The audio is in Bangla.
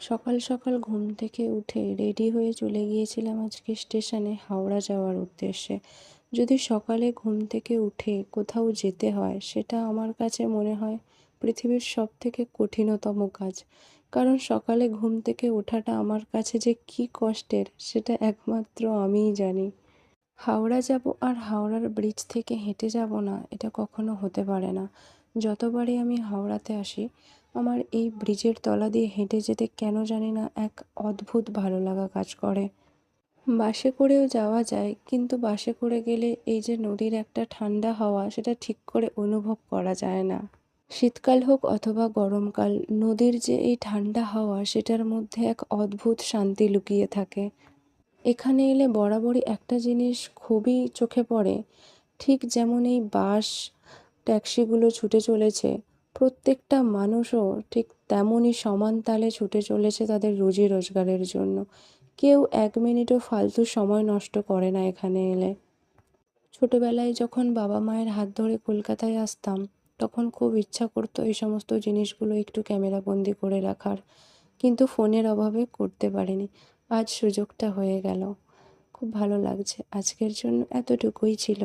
সকাল সকাল ঘুম থেকে উঠে রেডি হয়ে চলে গিয়েছিলাম আজকে স্টেশনে হাওড়া যাওয়ার উদ্দেশ্যে। যদি সকালে ঘুম থেকে উঠে কোথাও যেতে হয়, সেটা আমার কাছে মনে হয় পৃথিবীর সবথেকে কঠিনতম কাজ। কারণ সকালে ঘুম থেকে ওঠাটা আমার কাছে যে কী কষ্টের, সেটা একমাত্র আমিই জানি। হাওড়া যাব আর হাওড়ার ব্রিজ থেকে হেঁটে যাব না, এটা কখনো হতে পারে না। যতবারই আমি হাওড়াতে আসি, আমার এই ব্রিজের তলা দিয়ে হেঁটে যেতে কেন জানি না এক অদ্ভুত ভালো লাগা কাজ করে। বাসে করেও যাওয়া যায়, কিন্তু বাসে করে গেলে এই যে নদীর একটা ঠান্ডা হাওয়া, সেটা ঠিক করে অনুভব করা যায় না। শীতকাল হোক অথবা গরমকাল, নদীর যে এই ঠান্ডা হাওয়া, সেটার মধ্যে এক অদ্ভুত শান্তি লুকিয়ে থাকে। এখানে এলে বরাবরই একটা জিনিস খুবই চোখে পড়ে। ঠিক যেমন এই বাস, ট্যাক্সিগুলো ছুটে চলেছে, প্রত্যেকটা মানুষও ঠিক তেমনই সমান তালে ছুটে চলেছে তাদের রুজি রোজগারের জন্য। কেউ এক মিনিটও ফালতু সময় নষ্ট করে না এখানে এলে। ছোটবেলায় যখন বাবা মায়ের হাত ধরে কলকাতায় আসতাম, তখন খুব ইচ্ছা করতো এই সমস্ত জিনিসগুলো একটু ক্যামেরাবন্দি করে রাখার, কিন্তু ফোনের অভাবে করতে পারিনি। আজ সুযোগটা হয়ে গেল। খুব ভালো লাগছে। আজকের জন্য এতটুকুই ছিল।